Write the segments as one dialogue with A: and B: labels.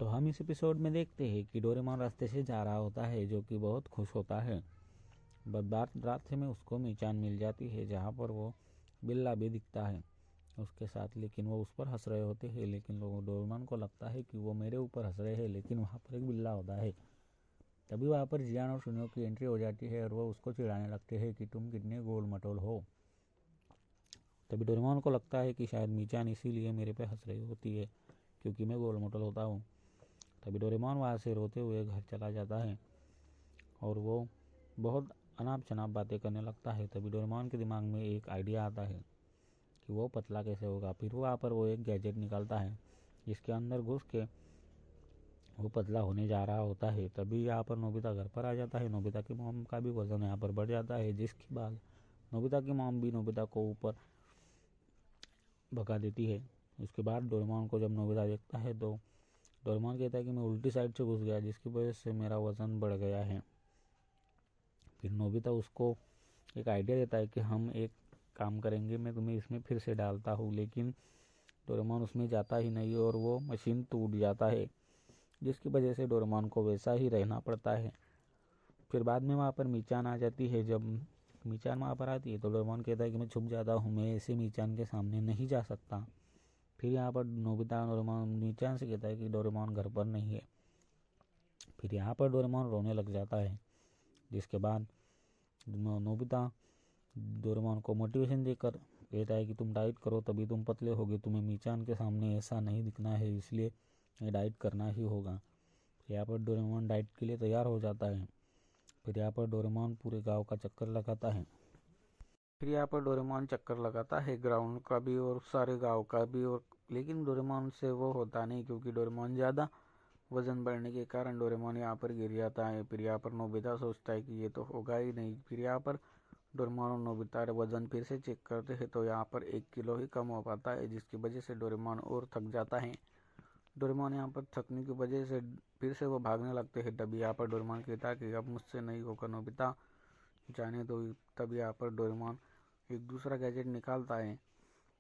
A: तो हम इस एपिसोड में देखते हैं कि डोरेमोन रास्ते से जा रहा होता है, जो कि बहुत खुश होता है। बात रास्ते में उसको मीचान मिल जाती है, जहाँ पर वो बिल्ला भी दिखता है उसके साथ, लेकिन वो उस पर हंस रहे होते हैं। लेकिन लोगों डोरेमोन को लगता है कि वो मेरे ऊपर हंस रहे हैं, लेकिन वहाँ पर एक बिल्ला होता है। तभी वहाँ पर जियान और सुनियो की एंट्री हो जाती है और वो उसको चिढ़ाने लगते हैं कि तुम कितने गोल मटोल हो। तभी डोरेमोन को लगता है कि शायद मीचान इसीलिए मेरे पे हंस रही होती है, क्योंकि मैं गोल मटोल होता हूँ। तभी डोरेमोन वहाँ से रोते हुए घर चला जाता है और वो बहुत अनाप शनाप बातें करने लगता है। तभी डोरेमोन के दिमाग में एक आइडिया आता है कि वो पतला कैसे होगा। फिर वहाँ पर वो एक गैजेट निकालता है, जिसके अंदर घुस के वो पतला होने जा रहा होता है। तभी यहाँ पर नोबिता घर पर आ जाता है। नोबिता की मॉम का भी वजन यहाँ पर बढ़ जाता है, जिसके बाद नोबिता की मॉम भी नोबिता को ऊपर भगा देती है। उसके बाद डोरेमोन को जब नोबिता देखता है तो डोरेमोन कहता है कि मैं उल्टी साइड से घुस गया, जिसकी वजह से मेरा वजन बढ़ गया है। फिर नोबिता उसको एक आइडिया देता है कि हम एक काम करेंगे, मैं तुम्हें इसमें फिर से डालता हूँ। लेकिन डोरेमोन उसमें जाता ही नहीं और वो मशीन टूट जाता है, जिसकी वजह से डोरेमोन को वैसा ही रहना पड़ता है। फिर बाद में वहाँ पर मीचान आ जाती है। जब मीचान वहाँ पर आती है तो डोरेमोन कहता है कि मैं छुप जाता हूँ, मैं ऐसे मीचान के सामने नहीं जा सकता। फिर यहाँ पर नोबिता डोरेमोन मीचान से कहता है कि डोरेमोन घर पर नहीं है। फिर यहाँ पर डोरेमोन रोने लग जाता है, जिसके बाद नोबिता डोरेमोन को मोटिवेशन देकर कहता है कि तुम डाइट करो, तभी तुम पतले होगे, तुम्हें मीचान के सामने ऐसा नहीं दिखना है, इसलिए डाइट करना ही होगा। यहाँ पर डोरेमोन डाइट के लिए तैयार हो जाता है। फिर यहाँ पर डोरेमोन पूरे गांव का चक्कर लगाता है। फिर यहाँ पर डोरेमोन चक्कर लगाता है ग्राउंड का भी और सारे गांव का भी, और लेकिन डोरेमोन से वो होता नहीं, क्योंकि डोरेमोन ज़्यादा वजन बढ़ने के कारण डोरेमोन यहाँ पर गिर जाता है। फिर यहाँ पर नोबिता सोचता है कि ये तो होगा ही नहीं। फिर यहाँ पर डोरेमोन और नोबिता वजन फिर से चेक करते हैं तो यहाँ पर 1 किलो ही कम हो पाता है, जिसकी वजह से डोरेमोन और थक जाता है। डोरेमोन यहाँ पर थकने की वजह से फिर से वो भागने लगते हैं। तभी यहाँ पर डोरेमोन कहता है कि अब मुझसे नहीं होगा नोबिता, जाने दो। तभी यहाँ पर डोरेमोन एक दूसरा गैजेट निकालता है,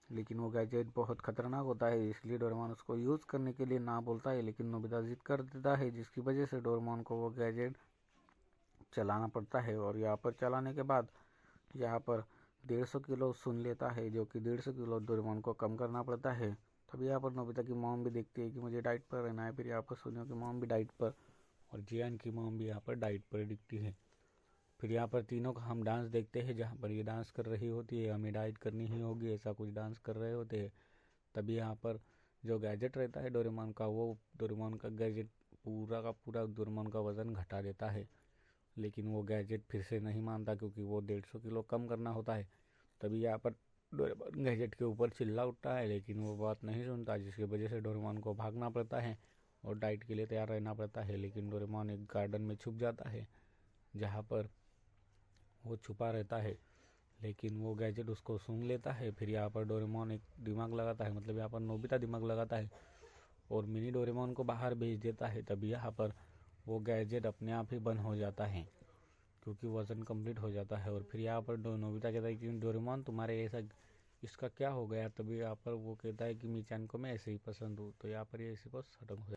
A: लेकिन वो गैजेट बहुत खतरनाक होता है, इसलिए डोरेमोन उसको यूज़ करने के लिए ना बोलता है। लेकिन नोबिता जिद कर देता है, जिसकी वजह से डोरेमोन को वो गैजेट चलाना पड़ता है। और यहाँ पर चलाने के बाद यहाँ पर 150 किलो सुन लेता है, जो कि 150 किलो डोरेमोन को कम करना पड़ता है। तभी यहाँ पर नोबिता की मॉम भी देखती है कि मुझे डाइट पर रहना है। फिर यहाँ पर सुनियो की मॉम भी डाइट पर और जियान की मॉम भी यहाँ पर डाइट पर दिखती है। फिर यहाँ पर तीनों का हम डांस देखते हैं, जहाँ पर ये डांस कर रही होती है, हमें डाइट करनी ही होगी, ऐसा कुछ डांस कर रहे होते हैं। तभी यहाँ पर जो गैजेट रहता है डोरेमोन का, वो डोरेमोन का गैजेट पूरा का पूरा डोरेमोन का वज़न घटा देता है। लेकिन वो गैजेट फिर से नहीं मानता, क्योंकि वो 150 किलो कम करना होता है। तभी यहाँ पर डोरेमोन गैजेट के ऊपर चिल्ला उठता है, लेकिन वो बात नहीं सुनता, जिसकी वजह से डोरेमोन को भागना पड़ता है और डाइट के लिए तैयार रहना पड़ता है। लेकिन डोरेमोन एक गार्डन में छुप जाता है, जहाँ पर वो छुपा रहता है, लेकिन वो गैजेट उसको सूंघ लेता है। फिर यहाँ पर डोरेमोन एक दिमाग लगाता है, मतलब यहाँ पर नोबिता दिमाग लगाता है और मिनी डोरेमोन को बाहर भेज देता है। तभी यहाँ पर वो गैजेट अपने आप ही बंद हो जाता है, क्योंकि वज़न कंप्लीट हो जाता है। और फिर यहाँ पर नोबिता कहता है कि डोरेमोन तुम्हारे ऐसा इसका क्या हो गया। तभी यहाँ पर वो कहता है कि मीचान को मैं ऐसे ही पसंद हूँ। तो यहाँ पर ये इसी को खत्म हो